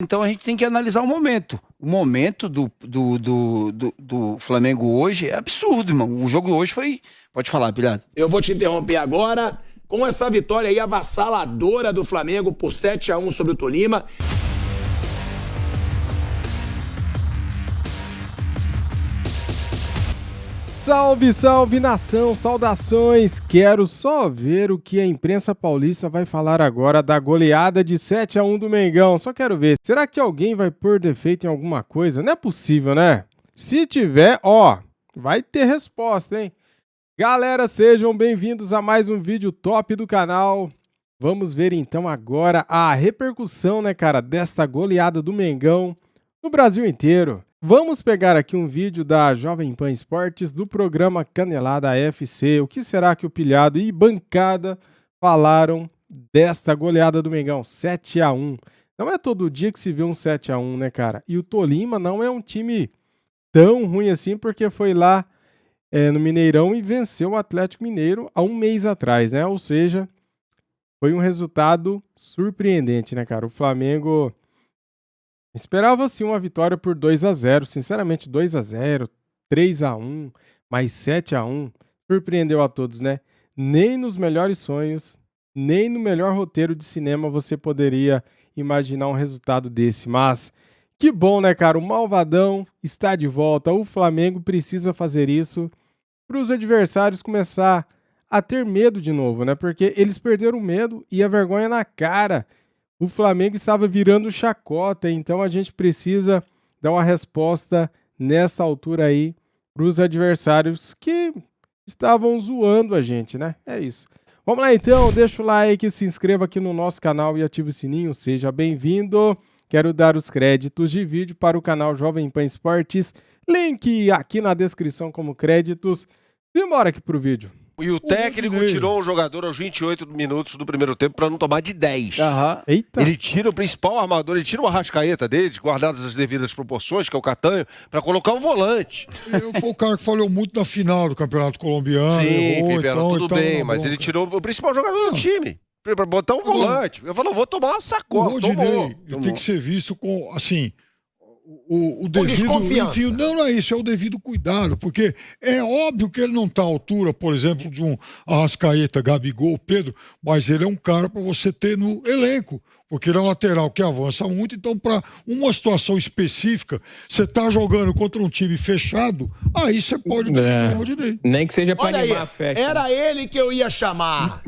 Então a gente tem que analisar o momento. O momento do Flamengo hoje é absurdo, irmão. O jogo hoje foi... Pode falar, Pilhado. Eu vou te interromper agora com essa vitória aí avassaladora do Flamengo por 7-1 sobre o Tolima. Salve, salve nação, saudações! Quero só ver o que a imprensa paulista vai falar agora da goleada de 7-1 do Mengão. Só quero ver, será que alguém vai pôr defeito em alguma coisa? Não é possível, né? Se tiver, ó, vai ter resposta, hein? Galera, sejam bem-vindos a mais um vídeo top do canal. Vamos ver então agora a repercussão, né, cara, desta goleada do Mengão no Brasil inteiro. Vamos pegar aqui um vídeo da Jovem Pan Esportes do programa Canelada FC. O que será que o Pilhado e bancada falaram desta goleada do Mengão? 7-1. Não é todo dia que se vê um 7-1, né, cara? E o Tolima não é um time tão ruim assim, porque foi lá no Mineirão e venceu o Atlético Mineiro há um mês atrás, né? Ou seja, foi um resultado surpreendente, né, cara? O Flamengo... esperava sim uma vitória por 2-0, sinceramente 2-0, 3-1, mais 7-1, surpreendeu a todos, né? Nem nos melhores sonhos, nem no melhor roteiro de cinema você poderia imaginar um resultado desse, mas que bom, né, cara? O Malvadão está de volta, o Flamengo precisa fazer isso para os adversários começar a ter medo de novo, né? Porque eles perderam o medo e a vergonha na cara. O Flamengo estava virando chacota, então a gente precisa dar uma resposta nessa altura aí para os adversários que estavam zoando a gente, né? É isso. Vamos lá então, deixa o like, se inscreva aqui no nosso canal e ative o sininho, seja bem-vindo. Quero dar os créditos de vídeo para o canal Jovem Pan Esportes, link aqui na descrição como créditos. Simbora aqui pro vídeo. E o técnico tirou o jogador aos 28 minutos do primeiro tempo para não tomar de 10. Eita. Ele tira o principal armador, ele tira o Arrascaeta dele, guardadas as devidas proporções, que é o Catanho, para colocar um volante. Foi o cara que falhou muito na final do Campeonato Colombiano. Sim, errou, tudo bem, mas ele tirou o principal jogador do time. Para botar um volante. Eu falo, vou tomar uma sacola. O Rodinei tem que ser visto com, assim... O devido, enfim, não é isso, é o devido cuidado, porque é óbvio que ele não está à altura, por exemplo, de um Arrascaeta, Gabigol, Pedro, mas ele é um cara para você ter no elenco, porque ele é um lateral que avança muito, então para uma situação específica, você está jogando contra um time fechado, aí você pode utilizar o Rodinei. Nem que seja para animar a festa. Era ele que eu ia chamar.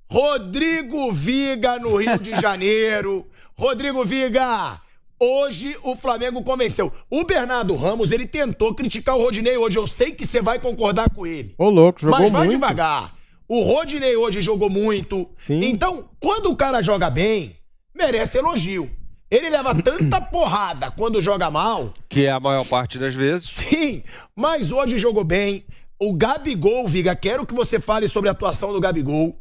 Rodrigo Viga no Rio de Janeiro. Rodrigo Viga... hoje o Flamengo convenceu. O Bernardo Ramos, ele tentou criticar o Rodinei hoje. Eu sei que você vai concordar com ele. Ô, louco, jogou muito. Mas vai devagar. O Rodinei hoje jogou muito. Sim. Então, quando o cara joga bem, merece elogio. Ele leva tanta porrada quando joga mal. Que é a maior parte das vezes. Sim, mas hoje jogou bem. O Gabigol, Viga, quero que você fale sobre a atuação do Gabigol.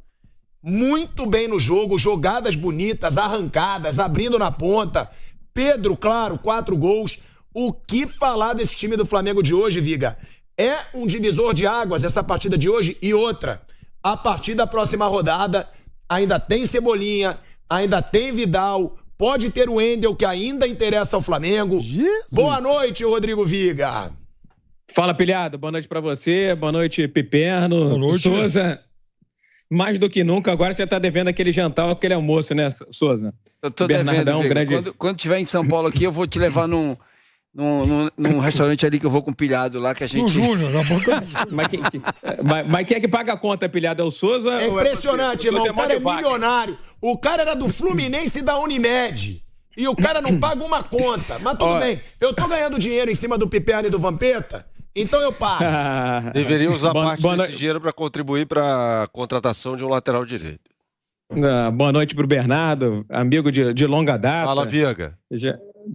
Muito bem no jogo, jogadas bonitas, arrancadas, abrindo na ponta. Pedro, claro, 4 gols. O que falar desse time do Flamengo de hoje, Viga? É um divisor de águas essa partida de hoje e outra. A partir da próxima rodada, ainda tem Cebolinha, ainda tem Vidal, pode ter o Endel, que ainda interessa ao Flamengo. Jesus. Boa noite, Rodrigo Viga. Fala, Pilhado. Boa noite pra você. Boa noite, Piperno. Boa noite, Souza. Mais do que nunca, agora você tá devendo aquele jantar ou aquele almoço, né, Souza? Eu tô Bernardão, devendo, grande... quando tiver em São Paulo aqui, eu vou te levar num restaurante ali que eu vou com Pilhado lá, que a gente... No Júnior, na banca do Júnior. Mas quem é que paga a conta, Pilhado? É o Souza? É impressionante, irmão. O cara é Modevac? milionário. O cara era do Fluminense e da Unimed. E o cara não paga uma conta. Mas tudo bem. Eu tô ganhando dinheiro em cima do Piperno e do Vampeta, então eu pago. Deveria usar parte desse dinheiro para contribuir para a contratação de um lateral direito. Boa noite pro Bernardo, amigo de longa data. Fala, Viga.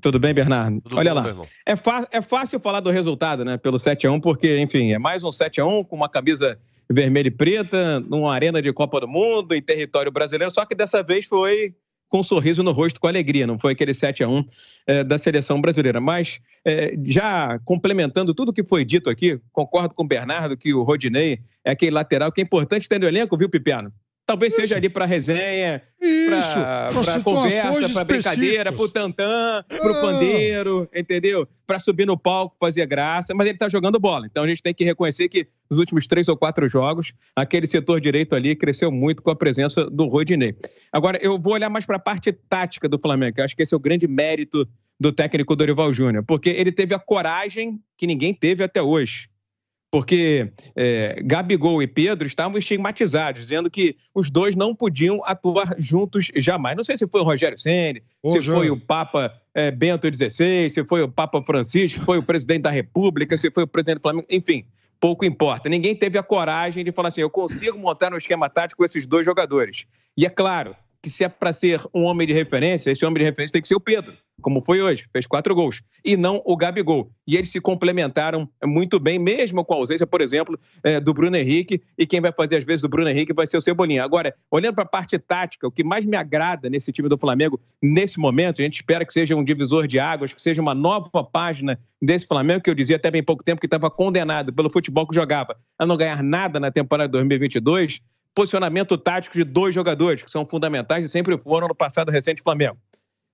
Tudo bem, Bernardo? Tudo Olha bom, lá, meu irmão? é fácil falar do resultado, né, pelo 7-1, porque, enfim, é mais um 7-1 com uma camisa vermelha e preta, numa arena de Copa do Mundo, em território brasileiro, só que dessa vez foi com um sorriso no rosto, com alegria, não foi aquele 7-1 da seleção brasileira. Mas, já complementando tudo que foi dito aqui, concordo com o Bernardo que o Rodinei é aquele lateral que é importante ter no elenco, viu, Pipiano? Talvez seja ali para resenha, para conversa, para brincadeira, para o tantã, para o pandeiro, entendeu? Para subir no palco, fazer graça, mas ele está jogando bola. Então a gente tem que reconhecer que nos últimos 3 ou 4 jogos, aquele setor direito ali cresceu muito com a presença do Rodinei. Agora, eu vou olhar mais para a parte tática do Flamengo, que eu acho que esse é o grande mérito do técnico Dorival Júnior, porque ele teve a coragem que ninguém teve até hoje. Porque Gabigol e Pedro estavam estigmatizados, dizendo que os dois não podiam atuar juntos jamais. Não sei se foi o Rogério Ceni, se foi o Papa Bento XVI, se foi o Papa Francisco, se foi o presidente da República, se foi o presidente do Flamengo, enfim, pouco importa. Ninguém teve a coragem de falar assim, eu consigo montar um esquema tático com esses 2 jogadores. E é claro que se é para ser um homem de referência, esse homem de referência tem que ser o Pedro, como foi hoje, fez 4 gols, e não o Gabigol. E eles se complementaram muito bem, mesmo com a ausência, por exemplo, do Bruno Henrique, e quem vai fazer as vezes do Bruno Henrique vai ser o Cebolinha. Agora, olhando para a parte tática, o que mais me agrada nesse time do Flamengo, nesse momento, a gente espera que seja um divisor de águas, que seja uma nova página desse Flamengo, que eu dizia até bem pouco tempo que estava condenado pelo futebol que jogava a não ganhar nada na temporada de 2022, posicionamento tático de 2 jogadores, que são fundamentais e sempre foram no passado recente Flamengo.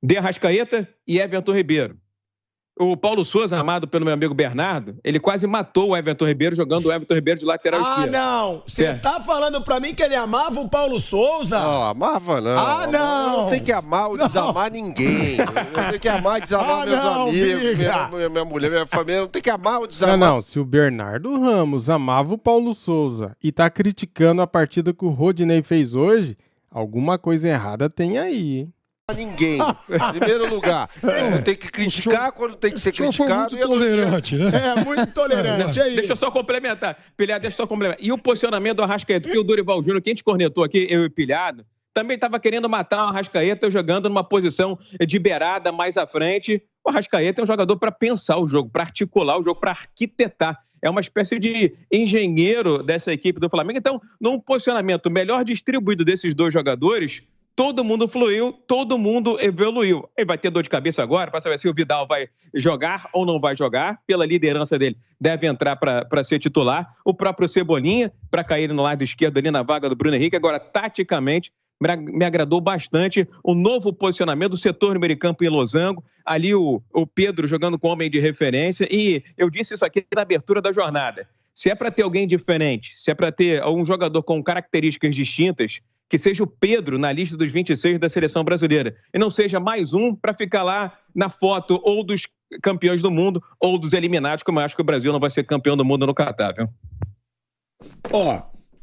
De Arrascaeta e Everton Ribeiro. O Paulo Souza, amado pelo meu amigo Bernardo, ele quase matou o Everton Ribeiro jogando o Everton Ribeiro de lateral esquerdo. Não! Você tá falando pra mim que ele amava o Paulo Souza? Não, amava não. Não! Não tem que amar ou desamar ninguém. Não tem que amar e desamar meus amigos, minha mulher, minha família. Não tem que amar ou desamar. Não, se o Bernardo Ramos amava o Paulo Souza e tá criticando a partida que o Rodinei fez hoje, alguma coisa errada tem aí, hein? Ninguém. Em primeiro lugar, não tem que criticar quando tem que ser criticado. Foi muito tolerante, né? Muito tolerante, é isso. Deixa eu só complementar. Pilhado, deixa eu só complementar. E o posicionamento do Arrascaeta, porque o Dorival Júnior, que a gente cornetou aqui, eu e Pilhado, também estava querendo matar o Arrascaeta jogando numa posição de beirada mais à frente. O Arrascaeta é um jogador para pensar o jogo, para articular o jogo, para arquitetar. É uma espécie de engenheiro dessa equipe do Flamengo. Então, num posicionamento melhor distribuído desses 2 jogadores, todo mundo fluiu, todo mundo evoluiu. Ele vai ter dor de cabeça agora para saber se o Vidal vai jogar ou não vai jogar. Pela liderança dele, deve entrar para ser titular. O próprio Cebolinha, para cair no lado esquerdo ali na vaga do Bruno Henrique. Agora, taticamente, me agradou bastante o novo posicionamento do setor no meio de campo em losango. Ali o Pedro jogando com homem de referência. E eu disse isso aqui na abertura da jornada. Se é para ter alguém diferente, se é para ter um jogador com características distintas, que seja o Pedro na lista dos 26 da seleção brasileira. E não seja mais um para ficar lá na foto ou dos campeões do mundo ou dos eliminados, como eu acho que o Brasil não vai ser campeão do mundo no Catar, viu?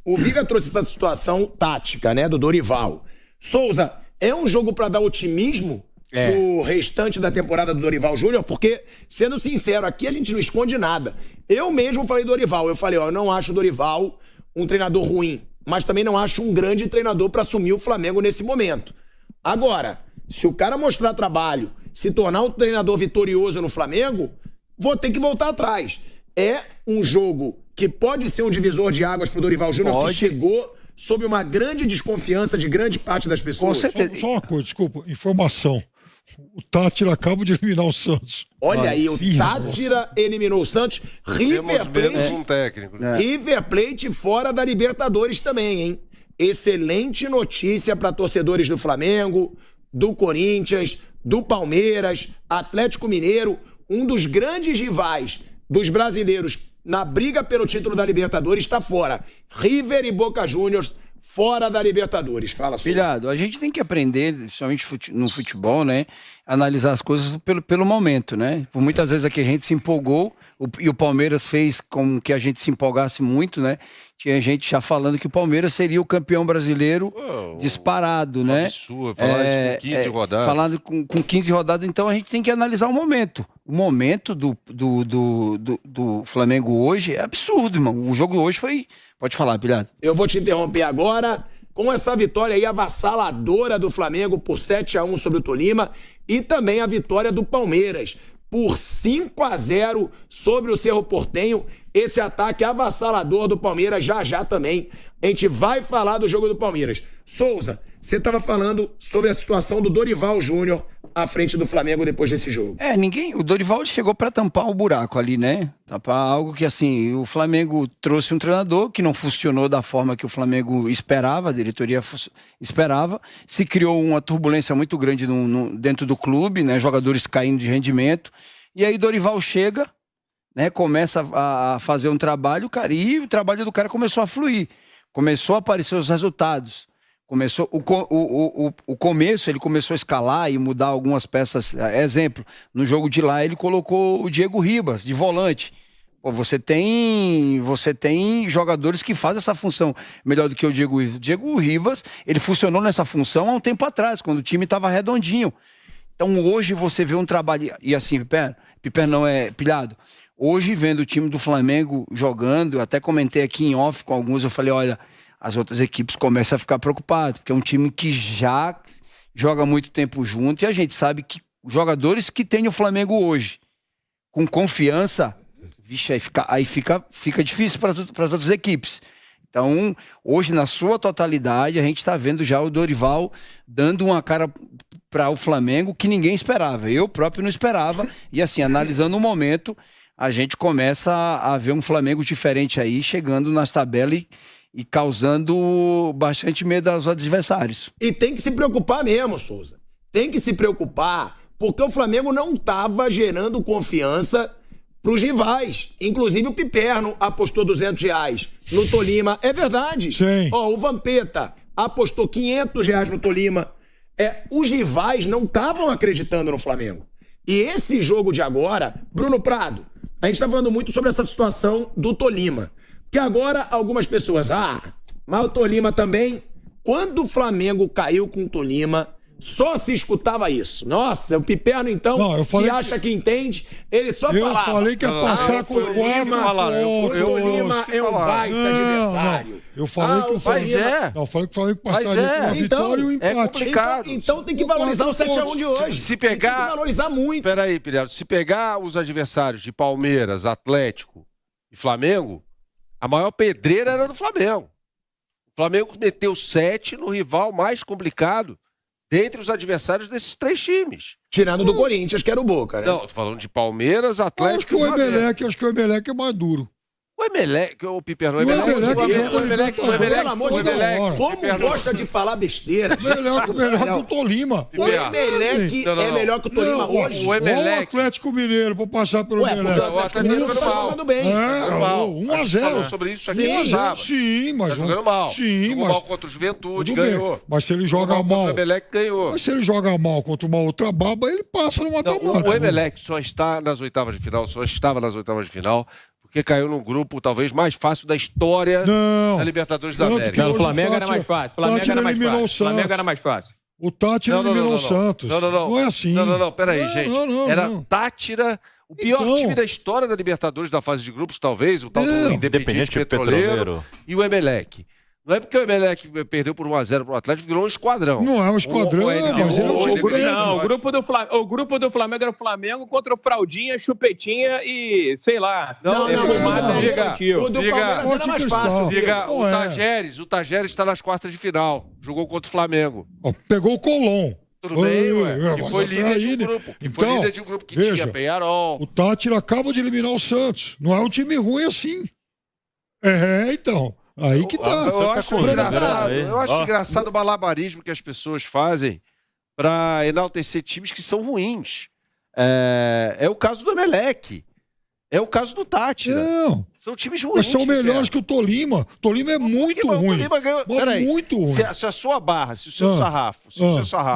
O Viga trouxe essa situação tática, né, do Dorival. Souza, é um jogo para dar otimismo pro restante da temporada do Dorival Júnior? Porque, sendo sincero, aqui a gente não esconde nada. Eu mesmo falei do Dorival. Eu falei, eu não acho o Dorival um treinador ruim, mas também não acho um grande treinador para assumir o Flamengo nesse momento. Agora, se o cara mostrar trabalho, se tornar um treinador vitorioso no Flamengo, vou ter que voltar atrás. É um jogo que pode ser um divisor de águas pro Dorival Júnior, que chegou sob uma grande desconfiança de grande parte das pessoas. Com certeza. Só uma coisa, desculpa, informação. O Tátira acaba de eliminar o Santos. Olha aí, o Tátira eliminou o Santos. River Plate fora da Libertadores também, hein? Excelente notícia para torcedores do Flamengo, do Corinthians, do Palmeiras, Atlético Mineiro, um dos grandes rivais dos brasileiros na briga pelo título da Libertadores está fora. River e Boca Juniors fora da Libertadores. Fala, Pilhado, a gente tem que aprender, principalmente no futebol, né? Analisar as coisas pelo momento, né? Por muitas vezes aqui a gente se empolgou e o Palmeiras fez com que a gente se empolgasse muito, né? Tinha gente já falando que o Palmeiras seria o campeão brasileiro disparado, né? Absurdo, falar isso com 15 rodadas. Falando com 15 rodadas, então a gente tem que analisar o momento. O momento do Flamengo hoje é absurdo, irmão. O jogo hoje foi... Pode falar, Pilhado. Eu vou te interromper agora com essa vitória aí avassaladora do Flamengo por 7-1 sobre o Tolima e também a vitória do Palmeiras por 5-0 sobre o Cerro Porteño. Esse ataque avassalador do Palmeiras já também. A gente vai falar do jogo do Palmeiras. Souza, você estava falando sobre a situação do Dorival Júnior à frente do Flamengo depois desse jogo? O Dorival chegou para tampar o buraco ali, né? Tampar algo que, assim, o Flamengo trouxe um treinador que não funcionou da forma que o Flamengo esperava, a diretoria esperava, se criou uma turbulência muito grande dentro do clube, né? Jogadores caindo de rendimento, e aí Dorival chega, né? Começa a fazer um trabalho, cara, e o trabalho do cara começou a fluir, começou a aparecer os resultados. Começou o começo, ele começou a escalar e mudar algumas peças. Exemplo, no jogo de lá ele colocou o Diego Ribas de volante. Pô, você tem jogadores que fazem essa função melhor do que o Diego Ribas. O Diego Ribas, ele funcionou nessa função há um tempo atrás, quando o time estava redondinho. Então hoje você vê um trabalho, e assim, Piper não é pilhado. Hoje vendo o time do Flamengo jogando, eu até comentei aqui em off com alguns, eu falei, olha, as outras equipes começam a ficar preocupadas, porque é um time que já joga muito tempo junto, e a gente sabe que os jogadores que tem o Flamengo hoje, com confiança, vixe, aí fica difícil para as outras equipes. Então, hoje, na sua totalidade, a gente está vendo já o Dorival dando uma cara para o Flamengo que ninguém esperava. Eu próprio não esperava, e assim, analisando o momento, a gente começa a ver um Flamengo diferente aí, chegando nas tabelas e causando bastante medo aos adversários. E tem que se preocupar mesmo, Souza. Tem que se preocupar, porque o Flamengo não estava gerando confiança para os rivais. Inclusive o Piperno apostou R$200 no Tolima. É verdade. Sim. O Vampeta apostou R$500 no Tolima. Os rivais não estavam acreditando no Flamengo. E esse jogo de agora, Bruno Prado, a gente está falando muito sobre essa situação do Tolima. Que agora algumas pessoas, mas o Tolima também, quando o Flamengo caiu com o Tolima, só se escutava isso. Nossa, o Piperno então, que acha que entende, ele só falava. Eu falei que ia passar com o O Tolima é um baita adversário. Eu falei que o Flamengo... Não, eu falei que o Flamengo passaria com a vitória e o empate. É complicado. Então tem que valorizar o 7-1 de hoje. Se pegar... Tem que valorizar muito. Peraí, Pilhado, se pegar os adversários de Palmeiras, Atlético e Flamengo, a maior pedreira era do Flamengo. O Flamengo meteu 7 no rival mais complicado dentre os adversários desses 3 times. Tirando do Corinthians, que era o Boca, né? Não, tô falando de Palmeiras, Atlético e Flamengo. Acho que o Emelec é mais duro. O Emelec, o Piper, Pelo amor de Deus, como gosta de falar besteira. Melhor que o Tolima. O Emelec é melhor que o Tolima hoje. O Atlético Mineiro, vou passar pelo Emelec. O Atlético Mineiro tá jogando bem. 1-0. Sobre isso aqui, sim, mas... Tá jogando mal. Sim, jogou mas... mal contra o Juventude, ganhou. Mas se ele joga mal... O Emelec ganhou. Mas se ele joga mal contra uma outra baba, ele passa no mata-mata. O Emelec só estava nas oitavas de final, porque caiu num grupo talvez mais fácil da história da Libertadores da América. Não, o Flamengo era mais fácil. O Flamengo era mais fácil. O Tátira eliminou o Santos. Não é assim. Não, peraí, gente. Era Tátira, o pior time da história da Libertadores da fase de grupos, talvez, o tal do Independente Petroleiro e o Emelec. Não é porque o Emelec perdeu por 1-0 pro Atlético, virou um esquadrão. Não é um esquadrão, mas ele é um time grande. Não, o grupo do Flamengo era o Flamengo contra o Fraldinha, Chupetinha e, sei lá. O do Palmeiras era mais fácil. O Tajeres está nas quartas de final. Jogou contra o Flamengo. Pegou o Colón. Tudo bem, que foi líder de um grupo. Foi líder de um grupo que tinha Peñarol. O Tátira acaba de eliminar o Santos. Não é um time ruim assim. Então... Aí que tá. Eu acho engraçado o malabarismo que as pessoas fazem para enaltecer times que são ruins. É o caso do Emelec. É o caso do Tátira. Não. São times ruins. Mas são melhores que o Tolima. O Tolima é muito ruim. O Tolima ganhou... Peraí, muito ruim. Se a sua barra, se o seu sarrafo...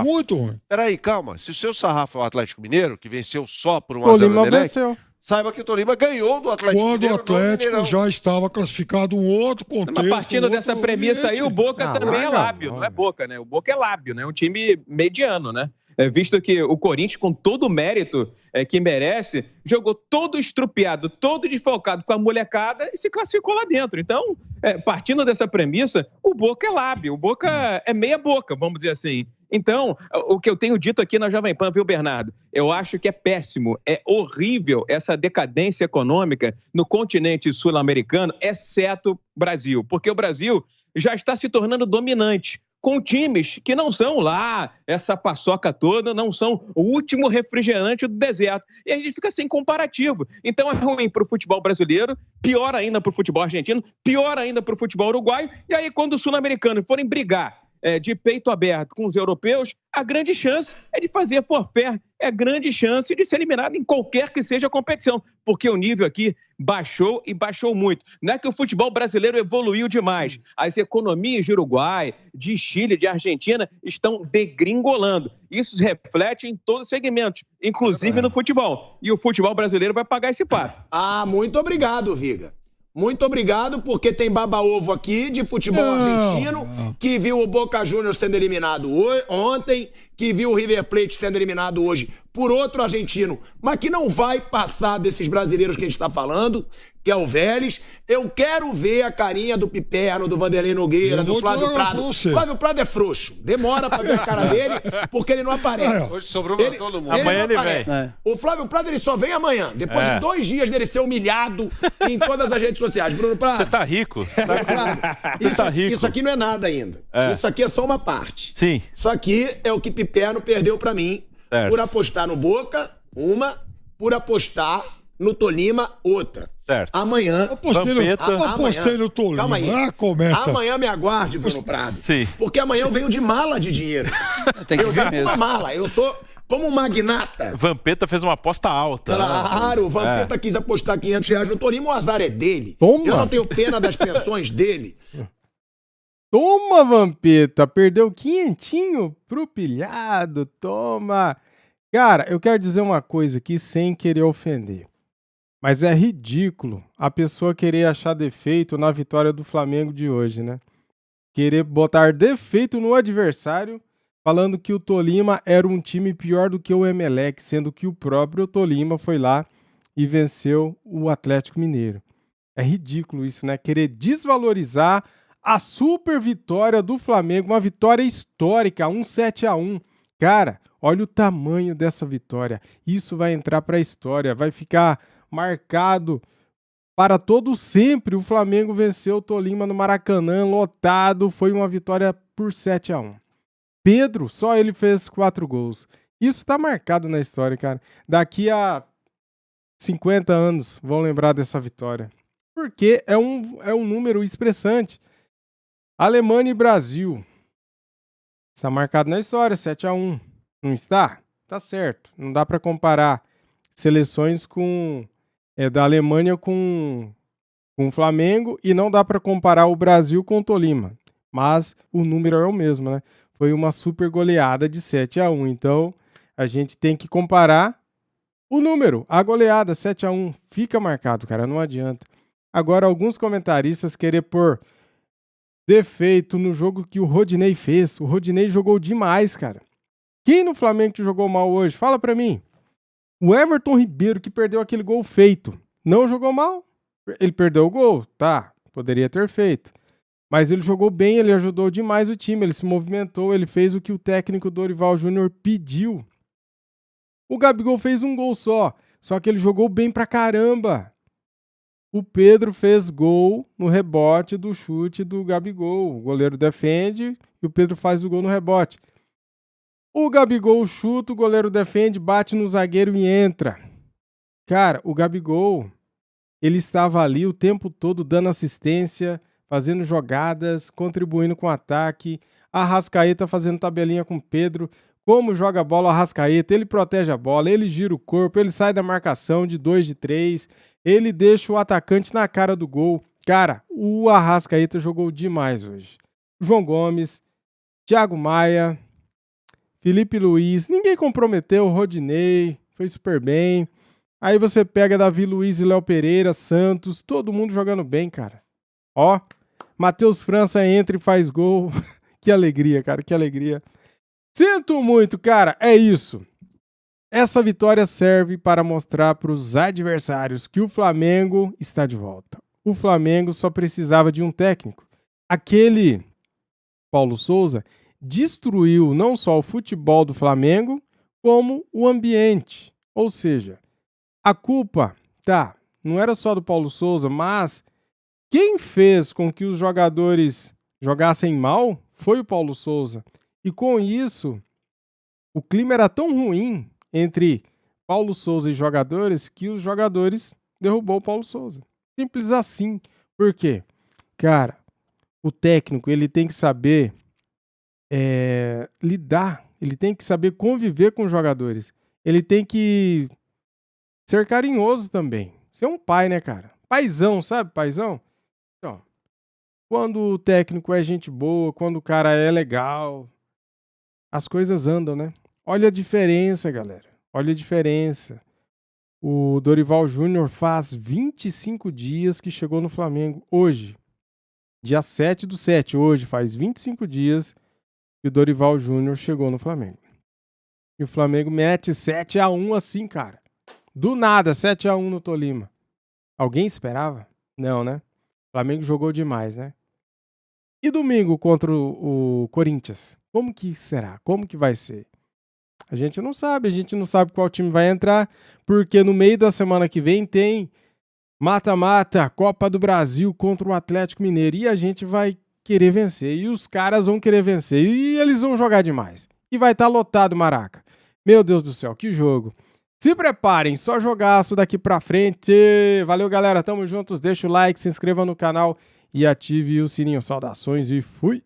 Muito ruim. Peraí, calma. Se o seu sarrafo é o Atlético Mineiro, que venceu só por 1-0 no Emelec... Saiba que o Tolima ganhou do Atlético Mineiro. Quando o Atlético já estava classificado um outro contexto. Mas partindo dessa premissa aí, o Boca também é lábio, não é Boca, né? O Boca é lábio, né? Um time mediano, né? Visto que o Corinthians, com todo o mérito que merece, jogou todo estrupiado, todo desfalcado com a molecada e se classificou lá dentro. Então, partindo dessa premissa, o Boca é lábio, o Boca é meia boca, vamos dizer assim. Então, o que eu tenho dito aqui na Jovem Pan, viu, Bernardo? Eu acho que é péssimo, é horrível essa decadência econômica no continente sul-americano, exceto Brasil. Porque o Brasil já está se tornando dominante. com times que não são lá essa paçoca toda, não são o último refrigerante do deserto. E a gente fica sem comparativo. Então é ruim para o futebol brasileiro, pior ainda para o futebol argentino, pior ainda para o futebol uruguaio. E aí quando os sul-americanos forem brigar de peito aberto com os europeus, a grande chance é de fazer forfé, é grande chance de ser eliminado em qualquer que seja a competição, porque o nível aqui baixou e baixou muito. Não é que o futebol brasileiro evoluiu demais, as economias de Uruguai, de Chile, de Argentina estão degringolando. Isso se reflete em todos os segmentos, inclusive no futebol. E o futebol brasileiro vai pagar esse pato. Muito obrigado, Viga. Muito obrigado, porque tem baba-ovo aqui de futebol argentino, que viu o Boca Juniors sendo eliminado ontem, que viu o River Plate sendo eliminado hoje por outro argentino, mas que não vai passar desses brasileiros que a gente está falando, que é o Vélez. Eu quero ver a carinha do Piperno, do Vanderlei Nogueira, do Flávio Prado. Flávio Prado é frouxo. Demora pra ver a cara dele, porque ele não aparece. Hoje sobrou pra todo mundo. Amanhã ele vem. O Flávio Prado ele só vem amanhã, depois de 2 dias dele ser humilhado em todas as redes sociais. Bruno Prado. Você tá rico. Você tá rico. Isso aqui não é nada ainda. Isso aqui é só uma parte. Sim. Isso aqui é o que Piperno perdeu pra mim, por apostar no Boca, por apostar no Tolima, outra. Certo. Amanhã... Apostei no Tolima. Calma aí. Começa. Amanhã me aguarde, Bruno Prado. Sim. Porque amanhã eu venho de mala de dinheiro. Tem que Eu ver venho com mesmo. uma mala. Eu sou como um magnata. Vampeta fez uma aposta alta. Claro, o Vampeta quis apostar R$500 no Tolima, o azar é dele. Toma. Eu não tenho pena das pensões dele. Toma, Vampeta, perdeu quinhentinho pro pilhado, toma. Cara, eu quero dizer uma coisa aqui sem querer ofender, mas é ridículo a pessoa querer achar defeito na vitória do Flamengo de hoje, né? Querer botar defeito no adversário, falando que o Tolima era um time pior do que o Emelec, sendo que o próprio Tolima foi lá e venceu o Atlético Mineiro. É ridículo isso, né? Querer desvalorizar a super vitória do Flamengo, uma vitória histórica, 7-1. Cara, olha o tamanho dessa vitória. Isso vai entrar para a história, vai ficar marcado para todo sempre. O Flamengo venceu o Tolima no Maracanã, lotado. Foi uma vitória por 7-1. Pedro, só ele fez 4 gols. Isso tá marcado na história, cara. Daqui a 50 anos vão lembrar dessa vitória. Porque é um número expressante. Alemanha e Brasil. Está marcado na história, 7-1. Não está? Tá certo. Não dá para comparar seleções da Alemanha com o Flamengo e não dá para comparar o Brasil com o Tolima. Mas o número é o mesmo, né? Foi uma super goleada de 7-1. Então, a gente tem que comparar o número. A goleada, 7-1. Fica marcado, cara. Não adianta. Agora, alguns comentaristas querer pôr defeito no jogo que o Rodinei fez. O Rodinei jogou demais, cara. Quem no Flamengo que jogou mal hoje? Fala pra mim. O Everton Ribeiro, que perdeu aquele gol feito, não jogou mal? Ele perdeu o gol? Tá, poderia ter feito. Mas ele jogou bem, ele ajudou demais o time, ele se movimentou, ele fez o que o técnico Dorival Júnior pediu. O Gabigol fez um gol só que ele jogou bem pra caramba. O Pedro fez gol no rebote do chute do Gabigol. O goleiro defende e o Pedro faz o gol no rebote. O Gabigol chuta, o goleiro defende, bate no zagueiro e entra. Cara, o Gabigol, ele estava ali o tempo todo dando assistência, fazendo jogadas, contribuindo com o ataque. A Arrascaeta fazendo tabelinha com o Pedro. Como joga a bola o Arrascaeta, ele protege a bola, ele gira o corpo, ele sai da marcação de 2 de 3, ele deixa o atacante na cara do gol. Cara, o Arrascaeta jogou demais hoje. João Gomes, Thiago Maia, Felipe Luiz, ninguém comprometeu, o Rodinei, foi super bem. Aí você pega Davi Luiz e Léo Pereira, Santos, todo mundo jogando bem, cara. Ó, Matheus França entra e faz gol. Que alegria, cara, que alegria. Sinto muito, cara, é isso. Essa vitória serve para mostrar para os adversários que o Flamengo está de volta. O Flamengo só precisava de um técnico. Aquele Paulo Souza destruiu não só o futebol do Flamengo, como o ambiente. Ou seja, a culpa, não era só do Paulo Souza, mas quem fez com que os jogadores jogassem mal foi o Paulo Souza. E com isso, o clima era tão ruim entre Paulo Souza e jogadores que os jogadores derrubou o Paulo Souza. Simples assim. Por quê? Cara, o técnico ele tem que saber lidar, ele tem que saber conviver com os jogadores. Ele tem que ser carinhoso também. Ser um pai, né, cara? Paizão, sabe? Paizão. Então, quando o técnico é gente boa, quando o cara é legal, as coisas andam, né? Olha a diferença, galera. Olha a diferença. O Dorival Júnior faz 25 dias que chegou no Flamengo. Hoje, dia 7/7, hoje faz 25 dias que o Dorival Júnior chegou no Flamengo. E o Flamengo mete 7-1 assim, cara. Do nada, 7-1 no Tolima. Alguém esperava? Não, né? O Flamengo jogou demais, né? E domingo contra o Corinthians? Como que será? Como que vai ser? A gente não sabe qual time vai entrar, porque no meio da semana que vem tem mata-mata, Copa do Brasil contra o Atlético Mineiro, e a gente vai querer vencer, e os caras vão querer vencer, e eles vão jogar demais. E vai estar lotado, Maraca. Meu Deus do céu, que jogo. Se preparem, só jogaço daqui pra frente. Valeu, galera, tamo juntos, deixa o like, se inscreva no canal e ative o sininho. Saudações e fui!